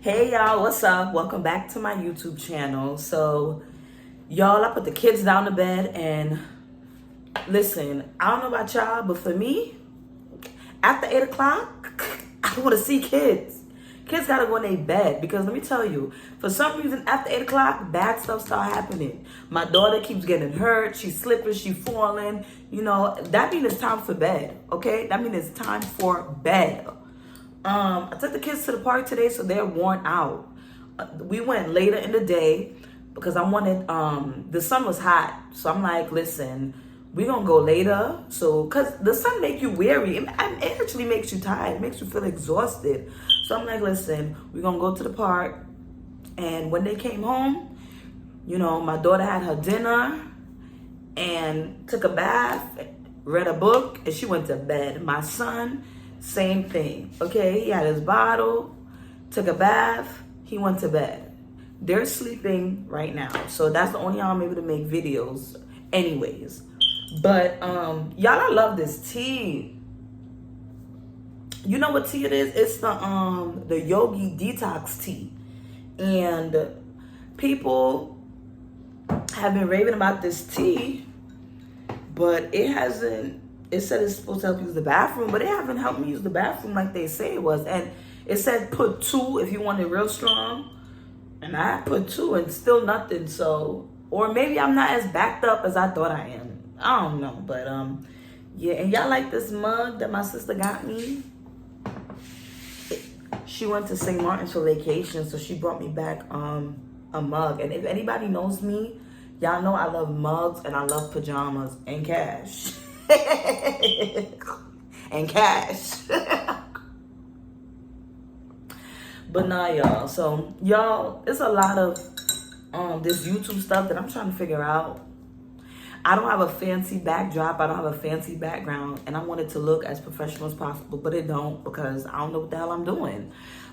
Hey y'all, what's up? Welcome back to my YouTube channel. So, y'all, I put the kids down to bed and listen, I don't know about y'all, but for me, after 8 o'clock, I want to see kids. Kids gotta go in their bed because let me tell you, for some reason, after 8 o'clock, bad stuff start happening. My daughter keeps getting hurt. She's slipping, she's falling. You know, that means it's time for bed, okay? That means it's time for bed. I took the kids to the park today, so they're worn out. We went later in the day because I wanted, the sun was hot. So I'm like, listen, we're going to go later. So, because the sun make you weary. It actually makes you tired. It makes you feel exhausted. So I'm like, listen, we're going to go to the park. And when they came home, you know, my daughter had her dinner and took a bath, read a book, and she went to bed. My son, same thing. Okay, he had his bottle, took a bath, he went to bed. They're sleeping right now. So that's the only how I'm able to make videos anyways. But y'all, I love this tea. You know what tea it is? It's the Yogi Detox tea. And people have been raving about this tea, but it hasn't. It said it's supposed to help you use the bathroom, but it haven't helped me use the bathroom like they say it was. And it said put 2 if you want it real strong. And I put 2 and still nothing. So, or maybe I'm not as backed up as I thought I am. I don't know. But, yeah. And y'all like this mug that my sister got me? She went to St. Martin's for vacation, so she brought me back a mug. And if anybody knows me, y'all know I love mugs and I love pajamas and cash. And cash. But nah, y'all. So, y'all, it's a lot of this YouTube stuff that I'm trying to figure out. I don't have a fancy backdrop. I don't have a fancy background. And I want it to look as professional as possible. But it don't because I don't know what the hell I'm doing.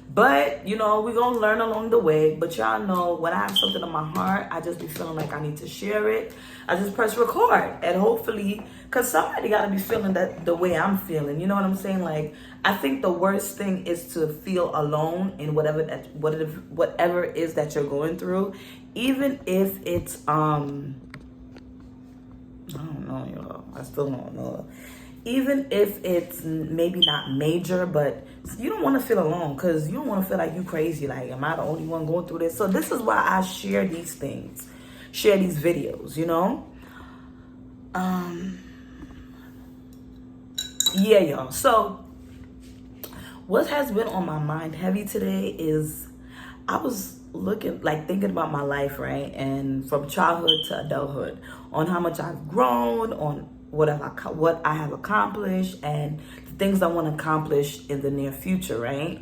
But, you know, we're going to learn along the way. But y'all know when I have something on my heart, I just be feeling like I need to share it. I just press record. And hopefully, because somebody got to be feeling that the way I'm feeling. You know what I'm saying? Like, I think the worst thing is to feel alone in whatever it is that you're going through. Even if it's, I don't know, y'all. I still don't know. Even if it's maybe not major, but you don't want to feel alone because you don't want to feel like you crazy. Like, am I the only one going through this? So this is why I share these things, share these videos, you know? Yeah, y'all. So what has been on my mind heavy today is I was thinking about my life, right? And from childhood to adulthood, on how much I've grown, on what I have accomplished, and the things I want to accomplish in the near future, right?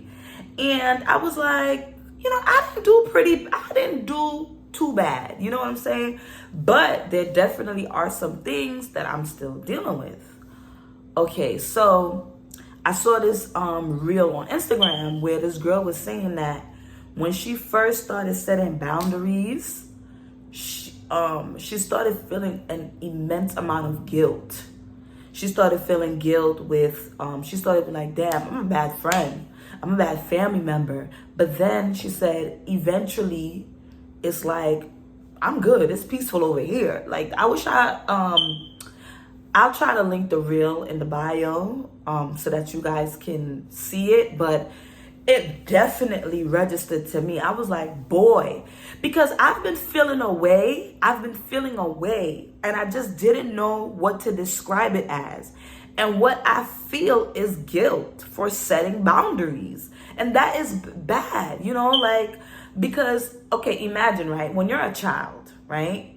And I was like, you know, I didn't do too bad, you know what I'm saying? But there definitely are some things that I'm still dealing with. Okay, so I saw this reel on Instagram where this girl was saying that when she first started setting boundaries, she started feeling an immense amount of guilt. She started feeling guilt she started being like, damn, I'm a bad friend. I'm a bad family member. But then she said, eventually, it's like, I'm good. It's peaceful over here. Like, I'll try to link the reel in the bio so that you guys can see it. But it definitely registered to me. I was like, boy, because I've been feeling away, and I just didn't know what to describe it as. And what I feel is guilt for setting boundaries. And that is bad, you know, like, because, okay, imagine, right, when you're a child, right?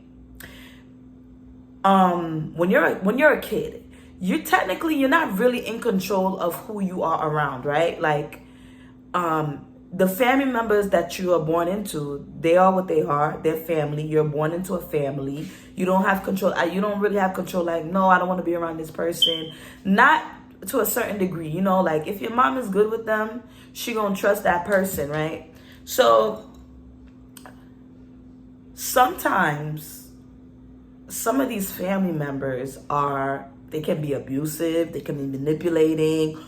When you're a kid, you're not really in control of who you are around, right? Like, the family members that you are born into, they are what they are. They're family. You're born into a family. You don't have control. You don't really have control. Like, no, I don't want to be around this person. Not to a certain degree, you know, like if your mom is good with them, she gonna trust that person, right? So sometimes some of these family members they can be abusive, they can be manipulating,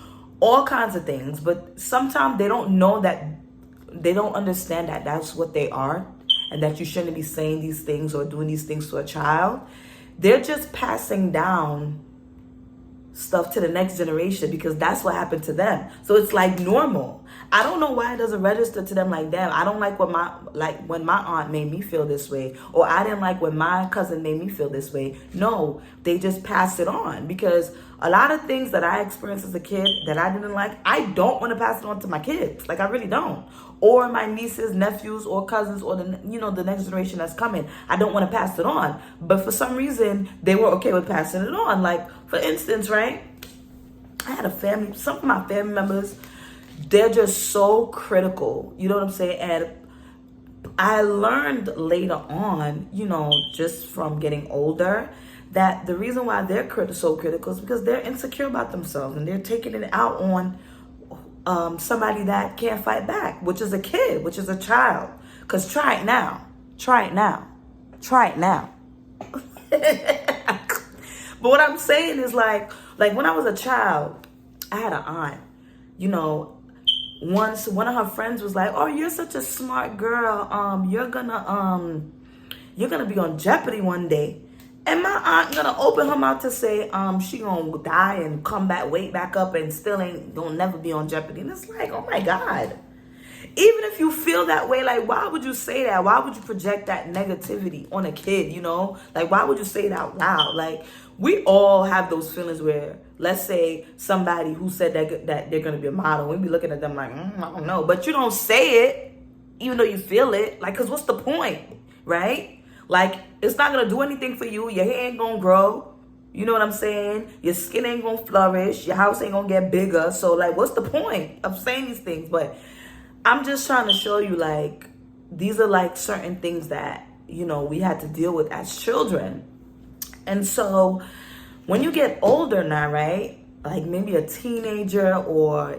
all kinds of things, but sometimes they don't know that they don't understand that that's what they are, and that you shouldn't be saying these things or doing these things to a child. They're just passing down stuff to the next generation because that's what happened to them. So it's like normal. I don't know why it doesn't register to them like that. I don't like when my aunt made me feel this way, or I didn't like when my cousin made me feel this way. No, they just pass it on, because a lot of things that I experienced as a kid that I didn't like, I don't want to pass it on to my kids. Like, I really don't. Or my nieces, nephews, or cousins, or the next generation that's coming. I don't want to pass it on. But for some reason, they were okay with passing it on. Like, for instance, right? I had some of my family members, they're just so critical. You know what I'm saying? And I learned later on, just from getting older, that the reason why they're so critical is because they're insecure about themselves, and they're taking it out on somebody that can't fight back, which is a kid, which is a child. Because try it now. But what I'm saying is, like when I was a child, I had an aunt, once one of her friends was like, "Oh, you're such a smart girl. You're gonna be on Jeopardy one day." And my aunt gonna open her mouth to say, she gonna die and come back, wake back up, and still ain't gonna never be on Jeopardy. And it's like, oh my God. Even if you feel that way, like, why would you say that? Why would you project that negativity on a kid, Like, why would you say it out loud? Like, we all have those feelings where, let's say somebody who said that they're gonna be a model, we be looking at them like, I don't know. But you don't say it, even though you feel it. Like, because what's the point, right? Like, it's not going to do anything for you. Your hair ain't going to grow. You know what I'm saying? Your skin ain't going to flourish. Your house ain't going to get bigger. So, like, what's the point of saying these things? But I'm just trying to show you, like, these are, like, certain things that, we had to deal with as children. And so when you get older now, right, like maybe a teenager, or,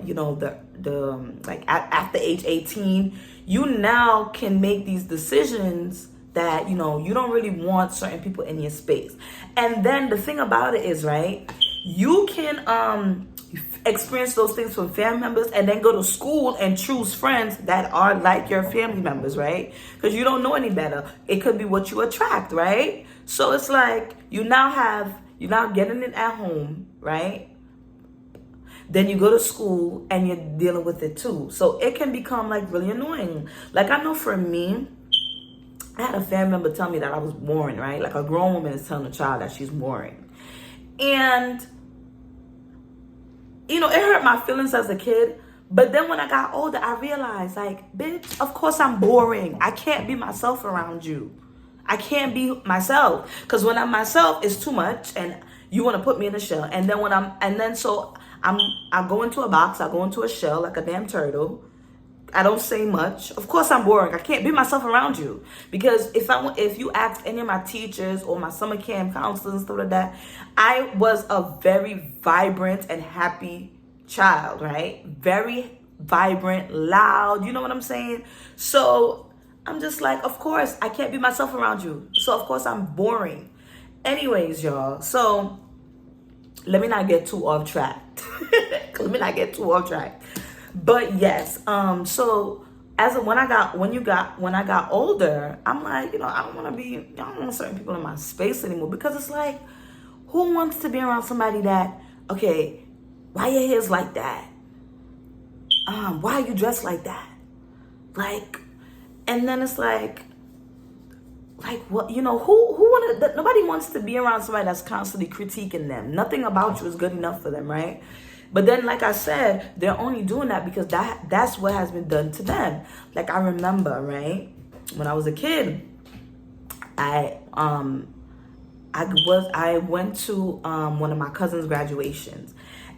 like after age 18, you now can make these decisions that, you don't really want certain people in your space. And then the thing about it is, right, you can experience those things from family members, and then go to school and choose friends that are like your family members, right? Because you don't know any better. It could be what you attract, right? So it's like you're now getting it at home, right? Then you go to school and you're dealing with it too. So it can become like really annoying. Like, I know for me, I had a family member tell me that I was boring, right? Like, a grown woman is telling a child that she's boring. And, it hurt my feelings as a kid. But then when I got older, I realized, like, bitch, of course I'm boring. I can't be myself around you. I can't be myself. Because when I'm myself, it's too much. And you want to put me in a shell. And then I go into a box. I go into a shell like a damn turtle. I don't say much. Of course I'm boring. I can't be myself around you. Because if you ask any of my teachers or my summer camp counselors and stuff like that, I was a very vibrant and happy child, right? Very vibrant, loud. You know what I'm saying? So I'm just like, of course I can't be myself around you. So of course I'm boring. Anyways, y'all. So let me not get too off track. But yes, so when I got older, I'm like, I don't want certain people in my space anymore, because it's like, who wants to be around somebody that, okay, why your hair's like that? Why are you dressed like that? Like, and then it's like what, nobody wants to be around somebody that's constantly critiquing them. Nothing about you is good enough for them, right? But then, like I said, they're only doing that because that's what has been done to them. Like, I remember, right, when I was a kid, I went to one of my cousin's graduations,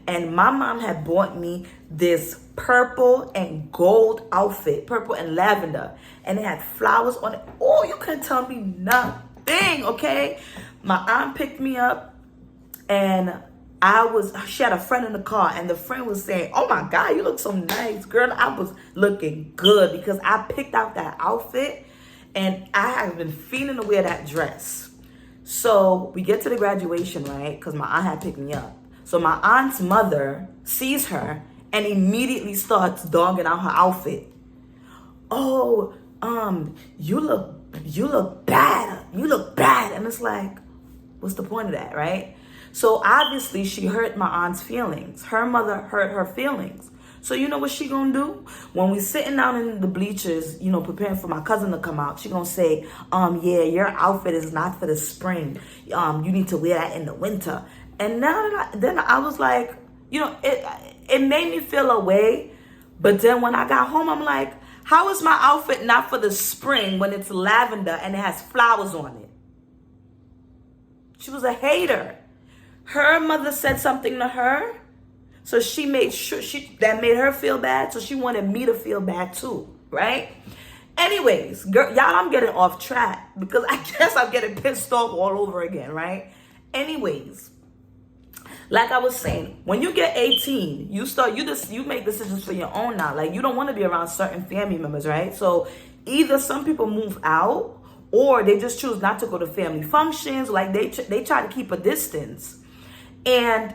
and my mom had bought me this purple and gold outfit, purple and lavender, and it had flowers on it. Oh, you couldn't tell me nothing, okay? My aunt picked me up, and she had a friend in the car, and the friend was saying, "Oh my God, you look so nice." Girl, I was looking good because I picked out that outfit, and I have been feeling to wear that dress. So we get to the graduation, right? Because my aunt had picked me up. So my aunt's mother sees her and immediately starts dogging out her outfit. oh, you look bad. You look bad. And it's like, what's the point of that, right? So obviously she hurt my aunt's feelings. Her mother hurt her feelings. So you know what she gonna do? When we sitting down in the bleachers, you know, preparing for my cousin to come out, she gonna say, yeah, your outfit is not for the spring. You need to wear that in the winter. And now then I was like, you know, it made me feel a way. But then when I got home, I'm like, how is my outfit not for the spring when it's lavender and it has flowers on it? She was a hater. Her mother said something to her, so she made sure that made her feel bad, so she wanted me to feel bad too, right? Anyways, girl, y'all, I'm getting off track because I guess I'm getting pissed off all over again, right? Anyways, like I was saying, when you get 18, you make decisions for your own now. Like, you don't want to be around certain family members, right? So either some people move out or they just choose not to go to family functions. Like they try to keep a distance. And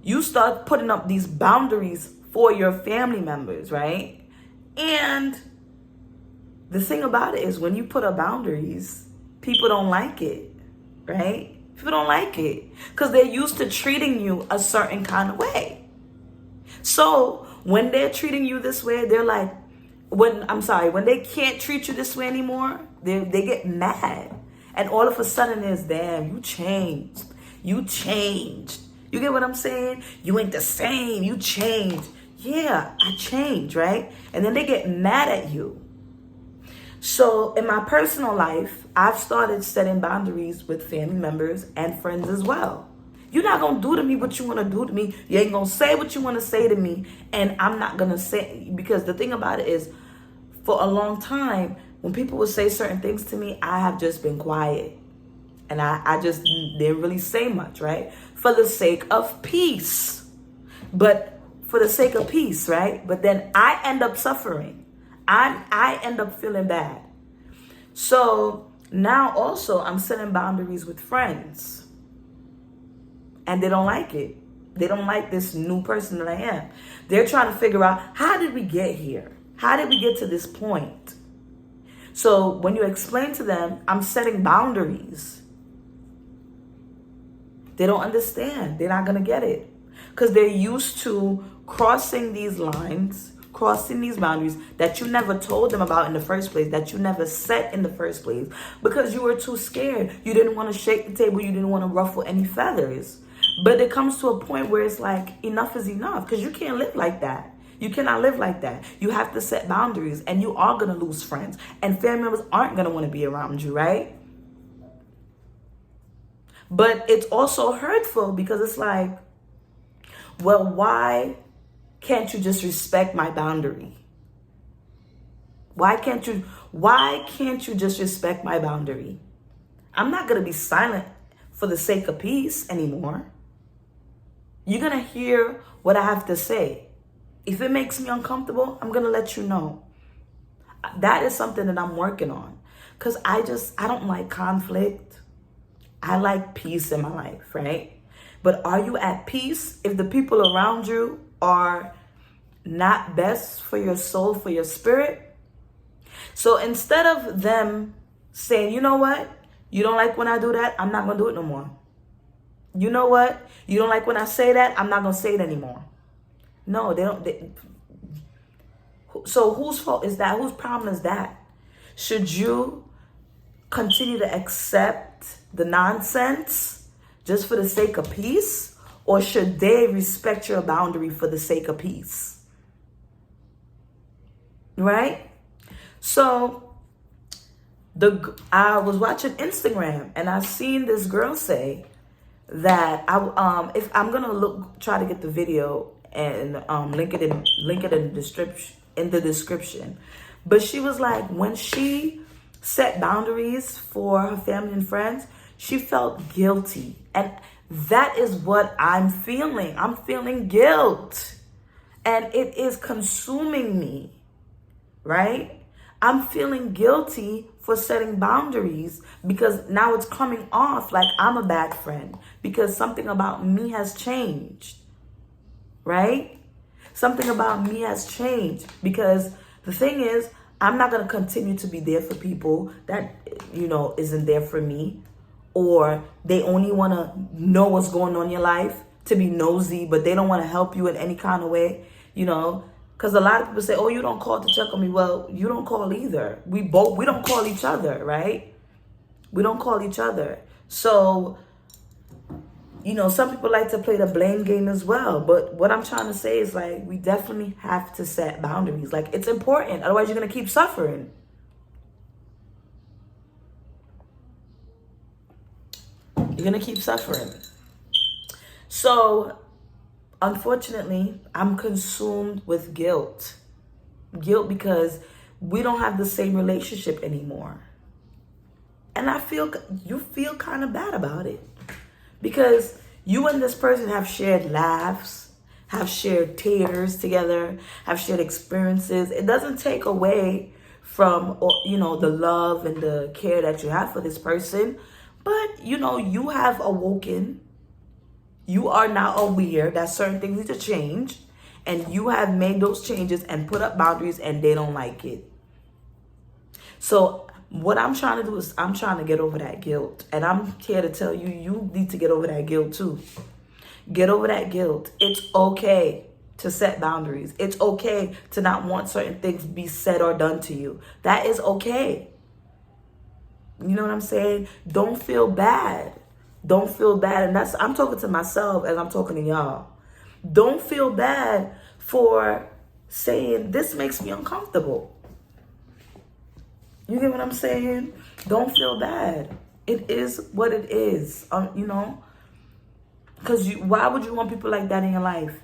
you start putting up these boundaries for your family members, right? And the thing about it is when you put up boundaries, people don't like it, right? People don't like it because they're used to treating you a certain kind of way. So when they're treating you this way, they're like, when they can't treat you this way anymore, they get mad. And all of a sudden is, damn, you changed. You changed. You get what I'm saying? You ain't the same. You changed. Yeah, I changed, right? And then they get mad at you. So in my personal life, I've started setting boundaries with family members and friends as well. You're not going to do to me what you want to do to me. You ain't going to say what you want to say to me. And I'm not going to say, because the thing about it is, for a long time, when people would say certain things to me, I have just been quiet. And I just didn't really say much, right? For the sake of peace. But for the sake of peace, right? But then I end up suffering. I end up feeling bad. So now also I'm setting boundaries with friends. And they don't like it. They don't like this new person that I am. They're trying to figure out, how did we get here? How did we get to this point? So when you explain to them, I'm setting boundaries, they don't understand. They're not going to get it. Because they're used to crossing these lines, crossing these boundaries that you never told them about in the first place, that you never set in the first place, because you were too scared. You didn't want to shake the table. You didn't want to ruffle any feathers. But it comes to a point where it's like, enough is enough, because you can't live like that. You cannot live like that. You have to set boundaries, and you are going to lose friends, and family members aren't going to want to be around you, right? But it's also hurtful because it's like, well, why can't you just respect my boundary? Why can't you just respect my boundary? I'm not going to be silent for the sake of peace anymore. You're going to hear what I have to say. If it makes me uncomfortable, I'm going to let you know. That is something that I'm working on, because I don't like conflict. I like peace in my life, right? But are you at peace if the people around you are not best for your soul, for your spirit? So instead of them saying, you know what? You don't like when I do that? I'm not going to do it no more. You know what? You don't like when I say that? I'm not going to say it anymore. No, they don't. So whose fault is that? Whose problem is that? Should you continue to accept the nonsense just for the sake of peace? Or should they respect your boundary for the sake of peace? Right? So I was watching Instagram and I seen this girl say that if I'm gonna try to get the video and link it in the description. But she was like, when she set boundaries for her family and friends, she felt guilty. And that is what I'm feeling. I'm feeling guilt. And it is consuming me, right? I'm feeling guilty for setting boundaries because now it's coming off like I'm a bad friend because something about me has changed, right? Something about me has changed because the thing is, I'm not going to continue to be there for people that, isn't there for me, or they only want to know what's going on in your life, to be nosy, but they don't want to help you in any kind of way, because a lot of people say, oh, you don't call to check on me. Well, you don't call either. We don't call each other, right? We don't call each other. So, some people like to play the blame game as well. But what I'm trying to say is, like, we definitely have to set boundaries. Like, it's important. Otherwise, you're going to keep suffering. You're going to keep suffering. So, unfortunately, I'm consumed with guilt. Guilt because we don't have the same relationship anymore. And you feel kind of bad about it. Because you and this person have shared laughs, have shared tears together, have shared experiences. It doesn't take away from, the love and the care that you have for this person. But, you have awoken. You are now aware that certain things need to change. And you have made those changes and put up boundaries, and they don't like it. So what I'm trying to do is I'm trying to get over that guilt. And I'm here to tell you, you need to get over that guilt too. Get over that guilt. It's okay to set boundaries. It's okay to not want certain things be said or done to you. That is okay. You know what I'm saying? Don't feel bad. Don't feel bad. And I'm talking to myself as I'm talking to y'all. Don't feel bad for saying, this makes me uncomfortable. You get what I'm saying? Don't feel bad. It is what it is. Because why would you want people like that in your life?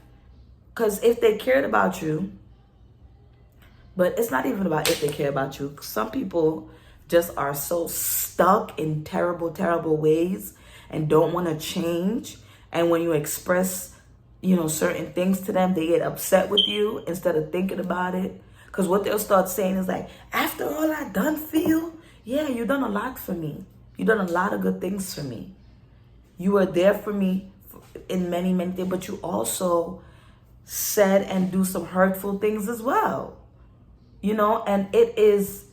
Because if they cared about you, but it's not even about if they care about you. Some people just are so stuck in terrible, terrible ways and don't want to change. And when you express, certain things to them, they get upset with you instead of thinking about it. Because what they'll start saying is like, after all I done for you, yeah, you done a lot for me. You done a lot of good things for me. You were there for me in many, many things, but you also said and do some hurtful things as well. And it is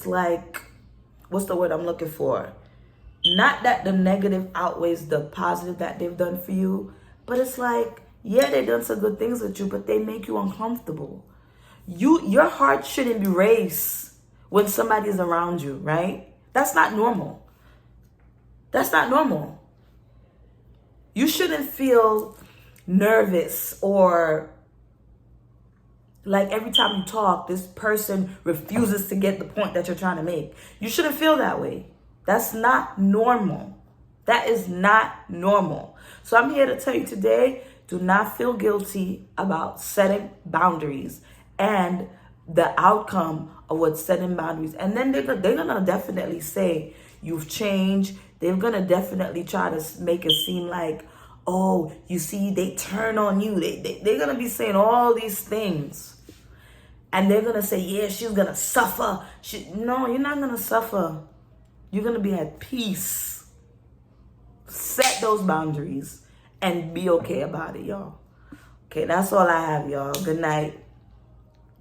like, what's the word I'm looking for? Not that the negative outweighs the positive that they've done for you, but it's like, yeah, they've done some good things with you, but they make you uncomfortable. Your heart shouldn't be raced when somebody's around you, right? That's not normal. That's not normal. You shouldn't feel nervous or like every time you talk, this person refuses to get the point that you're trying to make. You shouldn't feel that way. That's not normal. That is not normal. So I'm here to tell you today, do not feel guilty about setting boundaries and the outcome of what setting boundaries. And then they're gonna definitely say you've changed. They're gonna definitely try to make it seem like, oh, you see, they turn on you. They're gonna be saying all these things. And they're gonna say, yeah, she's gonna suffer. No, you're not gonna suffer. You're gonna be at peace. Set those boundaries and be okay about it, y'all. Okay, that's all I have, y'all. Good night.